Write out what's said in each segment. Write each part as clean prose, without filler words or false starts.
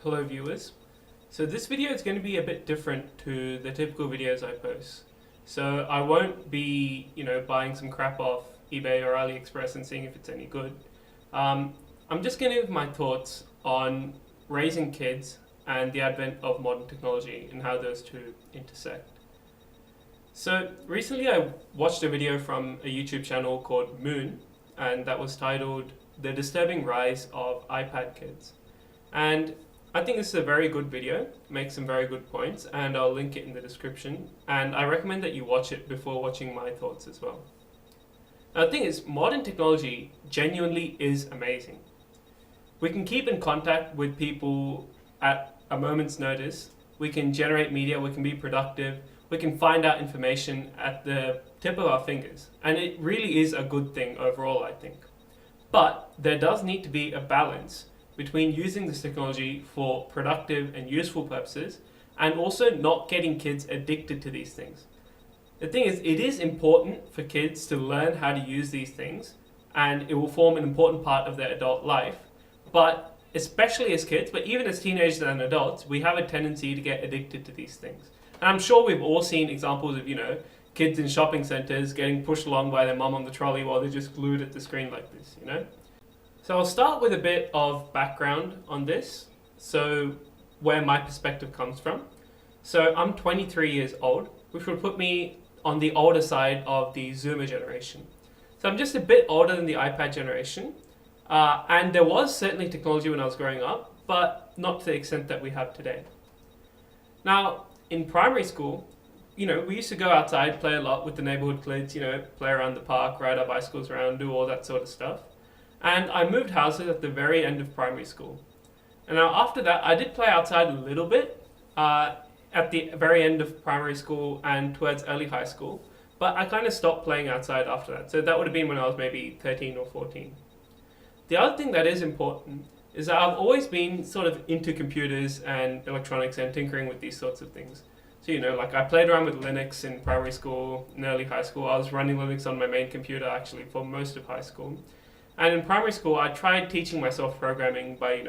Hello viewers. So this video is going to be a bit different to the typical videos I post. So I won't be, buying some crap off eBay or AliExpress and seeing if it's any good. I'm just going to give my thoughts on raising kids and the advent of modern technology and how those two intersect. So recently I watched a video from a YouTube channel called Moon, and that was titled The Disturbing Rise of iPad Kids. And I think this is a very good video, makes some very good points, and I'll link it in the description. And I recommend that you watch it before watching my thoughts as well. Now the thing is, modern technology genuinely is amazing. We can keep in contact with people at a moment's notice. We can generate media, we can be productive, we can find out information at the tip of our fingers. And it really is a good thing overall, I think. But there does need to be a balance between using this technology for productive and useful purposes and also not getting kids addicted to these things. The thing is, it is important for kids to learn how to use these things, and it will form an important part of their adult life. But especially as kids, but even as teenagers and adults, we have a tendency to get addicted to these things. And I'm sure we've all seen examples of, kids in shopping centers getting pushed along by their mum on the trolley while they're just glued at the screen like this, So I'll start with a bit of background on this, so where my perspective comes from. So I'm 23 years old, which would put me on the older side of the Zoomer generation. So I'm just a bit older than the iPad generation, and there was certainly technology when I was growing up, but not to the extent that we have today. Now, in primary school, we used to go outside, play a lot with the neighborhood kids, play around the park, ride our bicycles around, do all that sort of stuff. And I moved houses at the very end of primary school. And now after that, I did play outside a little bit at the very end of primary school and towards early high school. But I kind of stopped playing outside after that. So that would have been when I was maybe 13 or 14. The other thing that is important is that I've always been sort of into computers and electronics and tinkering with these sorts of things. So, I played around with Linux in primary school, in early high school. I was running Linux on my main computer actually for most of high school. And in primary school, I tried teaching myself programming by,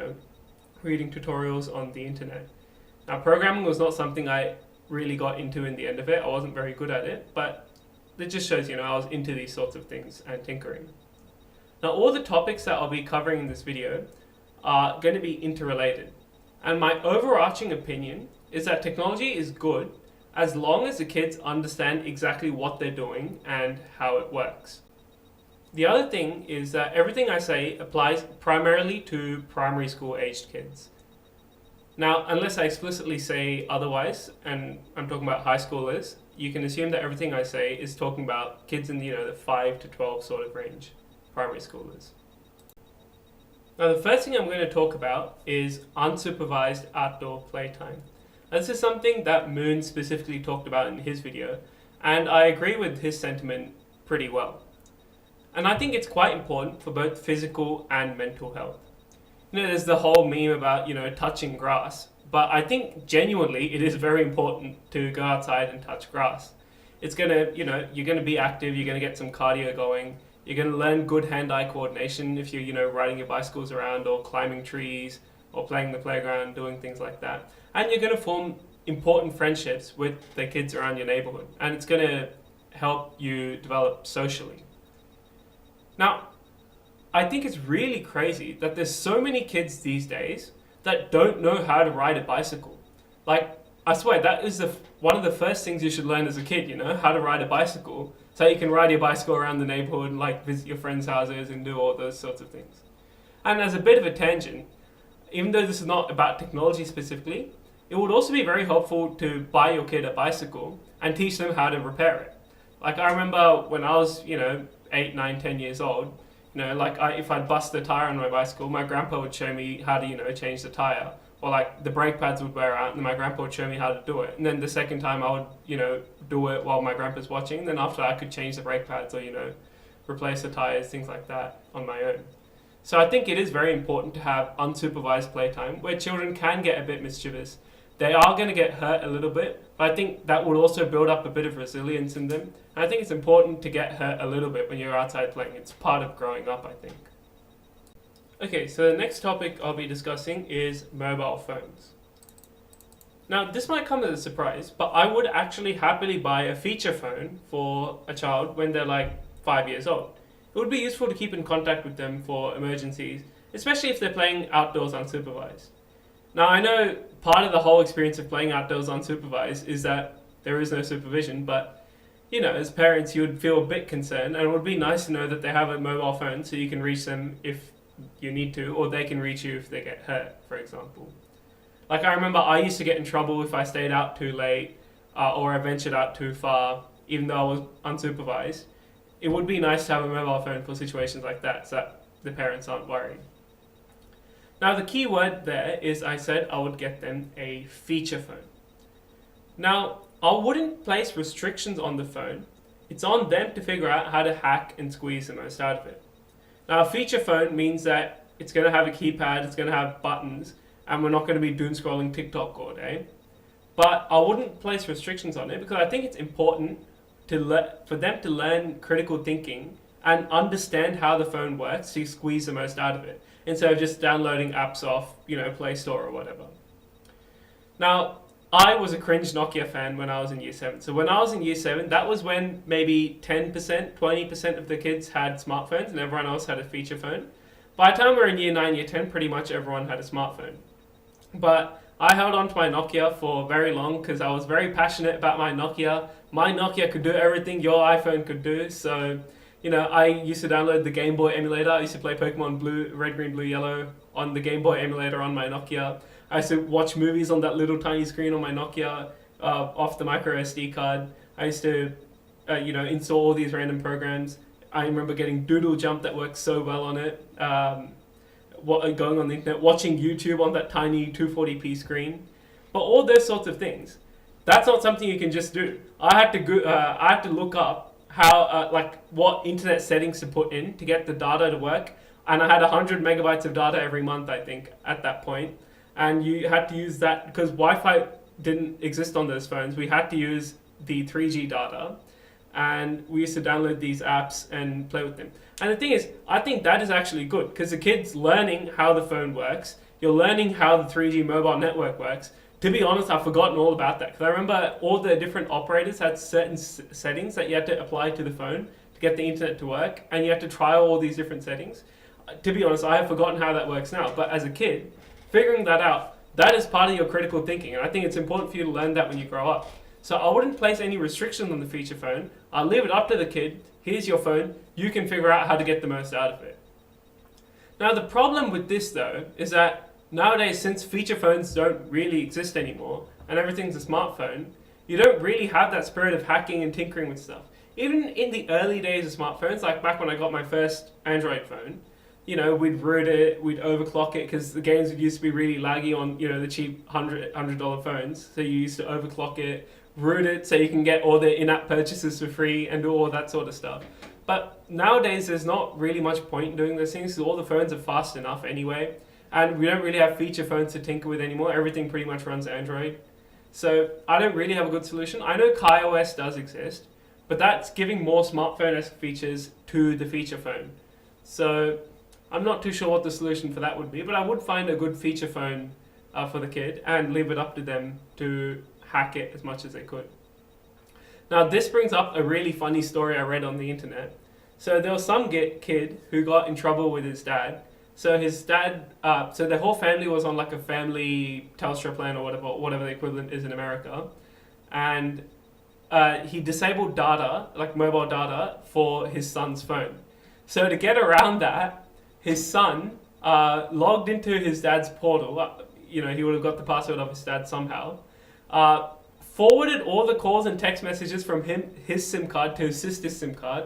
reading tutorials on the internet. Now, programming was not something I really got into in the end of it. I wasn't very good at it, but it just shows, I was into these sorts of things and tinkering. Now, all the topics that I'll be covering in this video are going to be interrelated. And my overarching opinion is that technology is good as long as the kids understand exactly what they're doing and how it works. The other thing is that everything I say applies primarily to primary school aged kids. Now, unless I explicitly say otherwise, and I'm talking about high schoolers, you can assume that everything I say is talking about kids in the 5 to 12 sort of range, primary schoolers. Now, the first thing I'm going to talk about is unsupervised outdoor playtime. This is something that Moon specifically talked about in his video, and I agree with his sentiment pretty well. And I think it's quite important for both physical and mental health. There's the whole meme about, touching grass, but I think genuinely it is very important to go outside and touch grass. It's gonna, you're gonna be active, you're gonna get some cardio going, you're gonna learn good hand-eye coordination if you're, riding your bicycles around or climbing trees or playing the playground, doing things like that. And you're gonna form important friendships with the kids around your neighborhood, and it's gonna help you develop socially. Now, I think it's really crazy that there's so many kids these days that don't know how to ride a bicycle. Like, I swear, that is one of the first things you should learn as a kid, how to ride a bicycle, so you can ride your bicycle around the neighborhood and visit your friends' houses and do all those sorts of things. And as a bit of a tangent, even though this is not about technology specifically, it would also be very helpful to buy your kid a bicycle and teach them how to repair it. I remember when I was, 8, 9, 10 years old, if I'd bust the tire on my bicycle, my grandpa would show me how to, change the tire. Or the brake pads would wear out and my grandpa would show me how to do it. And then the second time I would, do it while my grandpa's watching. And then after I could change the brake pads or, replace the tires, things like that on my own. So I think it is very important to have unsupervised playtime where children can get a bit mischievous. They are going to get hurt a little bit, but I think that will also build up a bit of resilience in them. And I think it's important to get hurt a little bit when you're outside playing. It's part of growing up, I think. Okay, so the next topic I'll be discussing is mobile phones. Now, this might come as a surprise, but I would actually happily buy a feature phone for a child when they're like 5 years old. It would be useful to keep in contact with them for emergencies, especially if they're playing outdoors unsupervised. Now, I know part of the whole experience of playing outdoors unsupervised is that there is no supervision, but as parents, you would feel a bit concerned, and it would be nice to know that they have a mobile phone so you can reach them if you need to, or they can reach you if they get hurt, for example. Like, I remember I used to get in trouble if I stayed out too late or I ventured out too far, even though I was unsupervised. It would be nice to have a mobile phone for situations like that so that the parents aren't worried. Now, the key word there is I said I would get them a feature phone. Now, I wouldn't place restrictions on the phone. It's on them to figure out how to hack and squeeze the most out of it. Now, a feature phone means that it's going to have a keypad, it's going to have buttons, and we're not going to be doom scrolling TikTok all day. But I wouldn't place restrictions on it because I think it's important for them to learn critical thinking and understand how the phone works to squeeze the most out of it, instead of just downloading apps off, Play Store or whatever. Now, I was a cringe Nokia fan when I was in year 7. So when I was in year 7, that was when maybe 10%, 20% of the kids had smartphones and everyone else had a feature phone. By the time we were in year 9, year 10, pretty much everyone had a smartphone. But I held on to my Nokia for very long because I was very passionate about my Nokia. My Nokia could do everything your iPhone could do. So, I used to download the Game Boy emulator. I used to play Pokemon Blue, Red, Green, Blue, Yellow on the Game Boy emulator on my Nokia. I used to watch movies on that little tiny screen on my Nokia off the micro SD card. I used to, install all these random programs. I remember getting Doodle Jump that works so well on it. Going on the internet, watching YouTube on that tiny 240p screen. But all those sorts of things, that's not something you can just do. I had to look up how, what internet settings to put in to get the data to work. And I had 100 megabytes of data every month, I think, at that point. And you had to use that because Wi-Fi didn't exist on those phones. We had to use the 3G data, and we used to download these apps and play with them. And the thing is, I think that is actually good because the kid's learning how the phone works. You're learning how the 3G mobile network works. To be honest, I've forgotten all about that because I remember all the different operators had certain settings that you had to apply to the phone to get the internet to work, and you had to try all these different settings. To be honest, I have forgotten how that works now, but as a kid, figuring that out, that is part of your critical thinking, and I think it's important for you to learn that when you grow up. So I wouldn't place any restrictions on the feature phone. I'll leave it up to the kid. Here's your phone. You can figure out how to get the most out of it. Now, the problem with this, though, is that nowadays, since feature phones don't really exist anymore, and everything's a smartphone, you don't really have that spirit of hacking and tinkering with stuff. Even in the early days of smartphones, like back when I got my first Android phone, we'd root it, we'd overclock it because the games used to be really laggy on, the cheap $100 phones. So you used to overclock it, root it so you can get all the in-app purchases for free and do all that sort of stuff. But nowadays, there's not really much point in doing those things because all the phones are fast enough anyway. And we don't really have feature phones to tinker with anymore. Everything pretty much runs Android. So I don't really have a good solution. I know KaiOS does exist, but that's giving more smartphone-esque features to the feature phone. So I'm not too sure what the solution for that would be, but I would find a good feature phone for the kid and leave it up to them to hack it as much as they could. Now, this brings up a really funny story I read on the internet. So there was some kid who got in trouble with his dad. So his dad, so the whole family was on like a family Telstra plan or whatever the equivalent is in America. And he disabled data, like mobile data, for his son's phone. So to get around that, his son logged into his dad's portal. He would have got the password of his dad somehow. Forwarded all the calls and text messages from his SIM card to his sister's SIM card.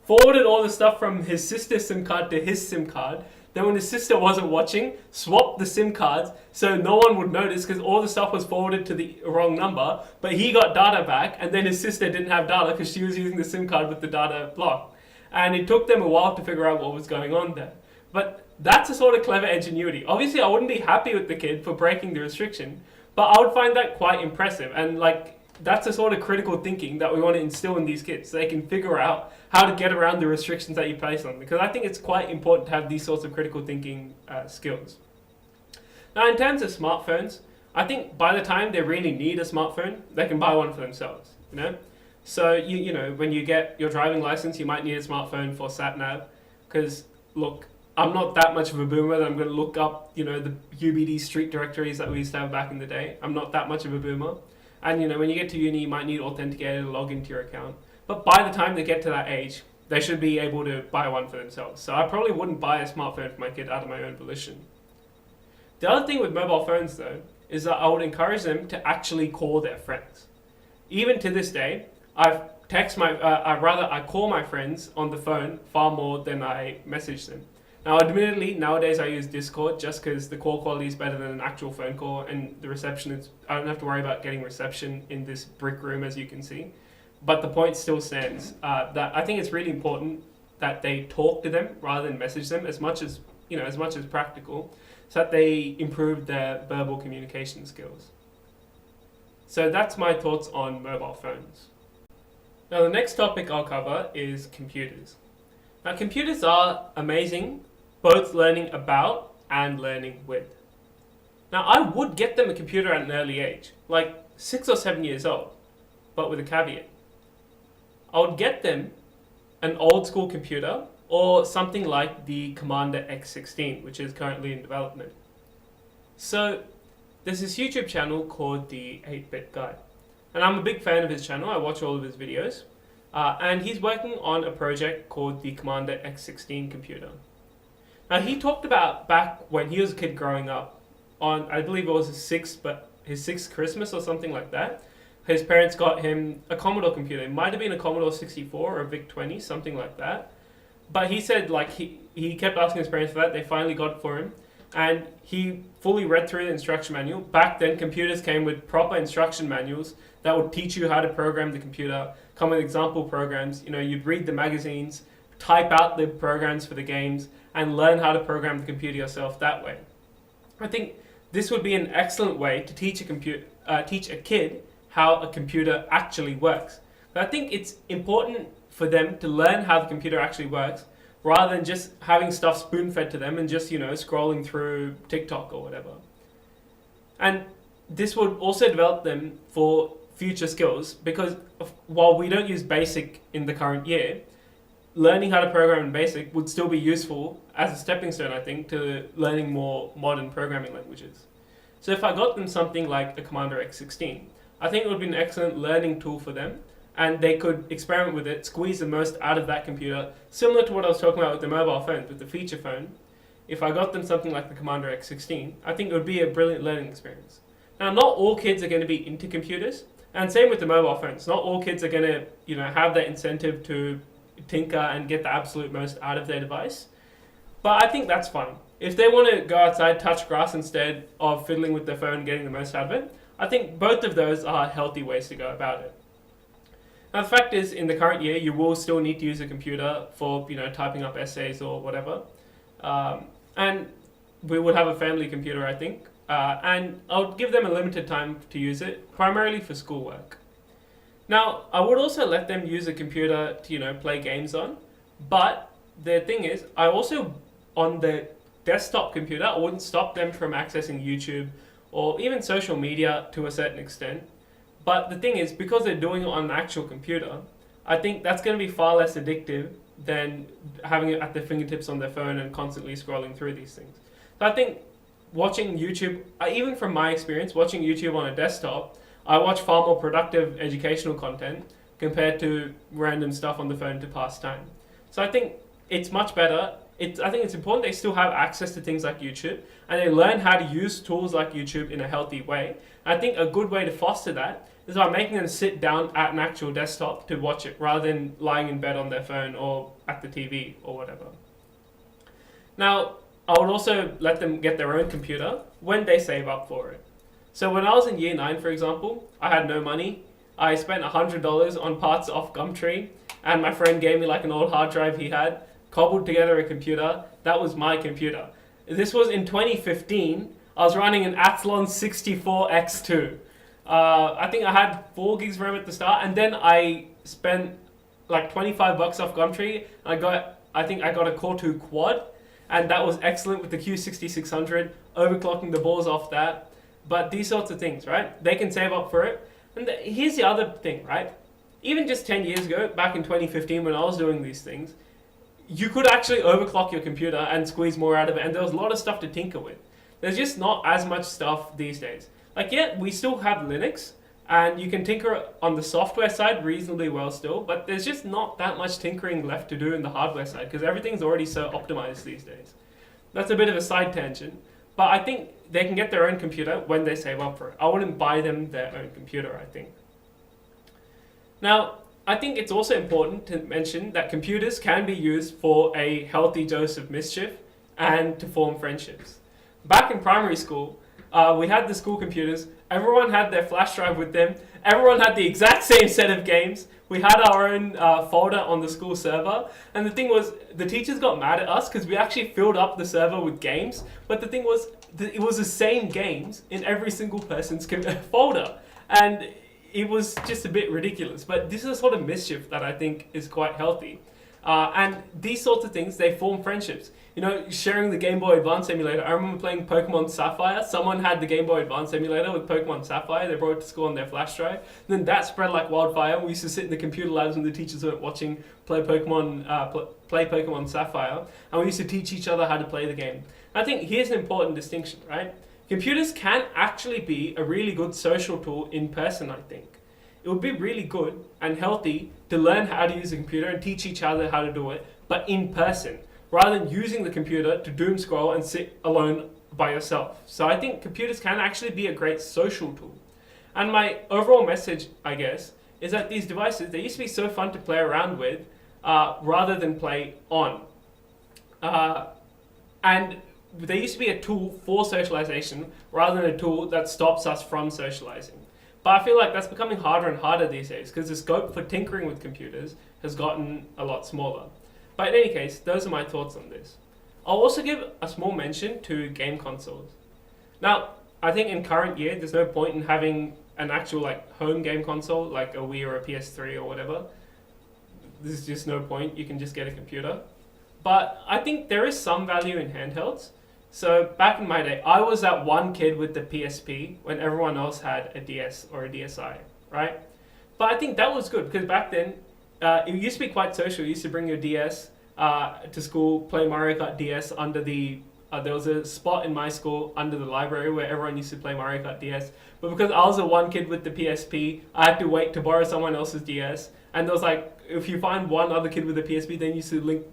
Forwarded all the stuff from his sister's SIM card to his SIM card. Then when his sister wasn't watching, swapped the SIM cards so no one would notice because all the stuff was forwarded to the wrong number. But he got data back, and then his sister didn't have data because she was using the SIM card with the data blocked. And it took them a while to figure out what was going on there. But that's a sort of clever ingenuity. Obviously, I wouldn't be happy with the kid for breaking the restriction, but I would find that quite impressive. And that's the sort of critical thinking that we want to instill in these kids, so they can figure out how to get around the restrictions that you place on them. Because I think it's quite important to have these sorts of critical thinking skills. Now, in terms of smartphones, I think by the time they really need a smartphone, they can buy one for themselves. So you know, when you get your driving license, you might need a smartphone for sat nav. Because look, I'm not that much of a boomer that I'm going to look up, the UBD street directories that we used to have back in the day. I'm not that much of a boomer. And when you get to uni, you might need authenticator to log into your account. But by the time they get to that age, they should be able to buy one for themselves. So I probably wouldn't buy a smartphone for my kid out of my own volition. The other thing with mobile phones, though, is that I would encourage them to actually call their friends. Even to this day, I call my friends on the phone far more than I message them. Now, admittedly, nowadays I use Discord just because the call quality is better than an actual phone call, and the reception I don't have to worry about getting reception in this brick room, as you can see. But the point still stands that I think it's really important that they talk to them rather than message them as much as practical, so that they improve their verbal communication skills. So that's my thoughts on mobile phones. Now, the next topic I'll cover is computers. Now, computers are amazing, both learning about and learning with. Now, I would get them a computer at an early age, like 6 or 7 years old, but with a caveat. I would get them an old school computer or something like the Commander X16, which is currently in development. So, there's this YouTube channel called the 8-Bit Guy. And I'm a big fan of his channel. I watch all of his videos. And he's working on a project called the Commander X16 computer. Now, he talked about back when he was a kid growing up, on, I believe it was his sixth Christmas or something like that. His parents got him a Commodore computer. It might have been a Commodore 64 or a VIC-20, something like that. But he said he kept asking his parents for that. They finally got it for him. And he fully read through the instruction manual. Back then, computers came with proper instruction manuals that would teach you how to program the computer, come with example programs. You'd read the magazines, type out the programs for the games, and learn how to program the computer yourself that way. I think this would be an excellent way to teach a kid how a computer actually works. But I think it's important for them to learn how the computer actually works, rather than just having stuff spoon-fed to them and just, scrolling through TikTok or whatever. And this would also develop them for future skills, because while we don't use BASIC in the current year, learning how to program in BASIC would still be useful as a stepping stone, I think, to learning more modern programming languages. So if I got them something like a Commander X16, I think it would be an excellent learning tool for them, and they could experiment with it, squeeze the most out of that computer, similar to what I was talking about with the mobile phones, with the feature phone. If I got them something like the Commander X16, I think it would be a brilliant learning experience. Now, not all kids are going to be into computers, and same with the mobile phones. Not all kids are going to, have that incentive to tinker and get the absolute most out of their device. But I think that's fine. If they want to go outside, touch grass instead of fiddling with their phone and getting the most out of it, I think both of those are healthy ways to go about it. Now, the fact is, in the current year, you will still need to use a computer for, typing up essays or whatever. And we would have a family computer, I think. And I would give them a limited time to use it, primarily for schoolwork. Now, I would also let them use a computer to, play games on. But the thing is, I also, on the desktop computer, I wouldn't stop them from accessing YouTube or even social media to a certain extent. But the thing is, because they're doing it on an actual computer, I think that's going to be far less addictive than having it at their fingertips on their phone and constantly scrolling through these things. So I think watching YouTube, even from my experience, watching YouTube on a desktop, I watch far more productive educational content compared to random stuff on the phone to pass time. So I think it's much better. I think it's important they still have access to things like YouTube, and they learn how to use tools like YouTube in a healthy way. I think a good way to foster that is by making them sit down at an actual desktop to watch it, rather than lying in bed on their phone or at the TV or whatever. Now, I would also let them get their own computer when they save up for it. So when I was in year 9, for example, I had no money. I spent $100 on parts off Gumtree, and my friend gave me like an old hard drive he had, cobbled together a computer. That was my computer. This was in 2015. I was running an Athlon 64X2. I think I had 4 gigs RAM at the start, and then I spent like $25 off Gumtree. I think I got a Core 2 Quad, and that was excellent with the Q6600, overclocking the balls off that. But these sorts of things, right? They can save up for it. And here's the other thing, right? Even just 10 years ago, back in 2015 when I was doing these things, you could actually overclock your computer and squeeze more out of it, and there was a lot of stuff to tinker with. There's just not as much stuff these days. Like, yeah, we still have Linux, and you can tinker on the software side reasonably well still, but there's just not that much tinkering left to do in the hardware side, because everything's already so optimized these days. That's a bit of a side tangent, but I think they can get their own computer when they save up for it. I wouldn't buy them their own computer, I think. Now, I think it's also important to mention that computers can be used for a healthy dose of mischief and to form friendships. Back in primary school, we had the school computers. Everyone had their flash drive with them. Everyone had the exact same set of games. We had our own folder on the school server. And the thing was, the teachers got mad at us because we actually filled up the server with games. But the thing was, it was the same games in every single person's folder. And it was just a bit ridiculous. But this is a sort of mischief that I think is quite healthy. And these sorts of things, they form friendships. You know, sharing the Game Boy Advance emulator. I remember playing Pokemon Sapphire. Someone had the Game Boy Advance emulator with Pokemon Sapphire. They brought it to school on their flash drive. And then that spread like wildfire. We used to sit in the computer labs when the teachers weren't watching, play Pokemon Sapphire. And we used to teach each other how to play the game. I think here's an important distinction, right? Computers can actually be a really good social tool in person, I think. It would be really good and healthy to learn how to use a computer and teach each other how to do it, but in person, rather than using the computer to doom scroll and sit alone by yourself. So I think computers can actually be a great social tool. And my overall message, I guess, is that these devices, they used to be so fun to play around with rather than play on. And they used to be a tool for socialization rather than a tool that stops us from socializing. But I feel like that's becoming harder and harder these days because the scope for tinkering with computers has gotten a lot smaller. But in any case, those are my thoughts on this. I'll also give a small mention to game consoles. Now, I think in current year, there's no point in having an actual like home game console, like a Wii or a PS3 or whatever. There's just no point. You can just get a computer. But I think there is some value in handhelds. So back in my day, I was that one kid with the PSP when everyone else had a DS or a DSi, right? But I think that was good because back then, it used to be quite social. You used to bring your DS to school, play Mario Kart DS under the... there was a spot in my school under the library where everyone used to play Mario Kart DS. But because I was the one kid with the PSP, I had to wait to borrow someone else's DS. And there was like, if you find one other kid with a PSP, then you used to link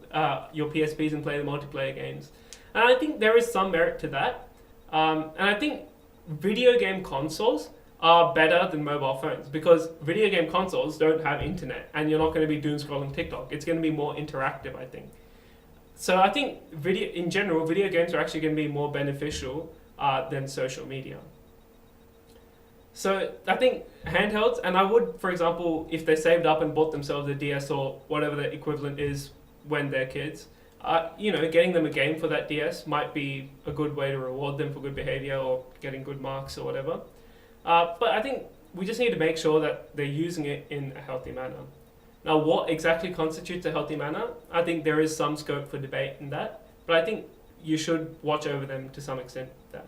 your PSPs and play the multiplayer games. And I think there is some merit to that. And I think video game consoles are better than mobile phones because video game consoles don't have internet and you're not going to be doom scrolling TikTok. It's going to be more interactive, I think. So I think in general, video games are actually going to be more beneficial than social media. So I think handhelds, and I would, for example, if they saved up and bought themselves a DS or whatever the equivalent is when they're kids, getting them a game for that DS might be a good way to reward them for good behavior or getting good marks or whatever. But I think we just need to make sure that they're using it in a healthy manner. Now, what exactly constitutes a healthy manner? I think there is some scope for debate in that, but I think you should watch over them to some extent with that.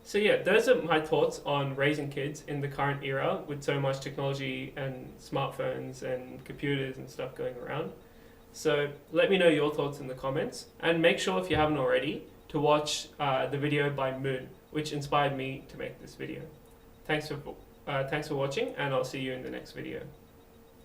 So yeah, those are my thoughts on raising kids in the current era with so much technology and smartphones and computers and stuff going around. So let me know your thoughts in the comments, and make sure if you haven't already to watch the video by Moon, which inspired me to make this video. Thanks for watching, and I'll see you in the next video.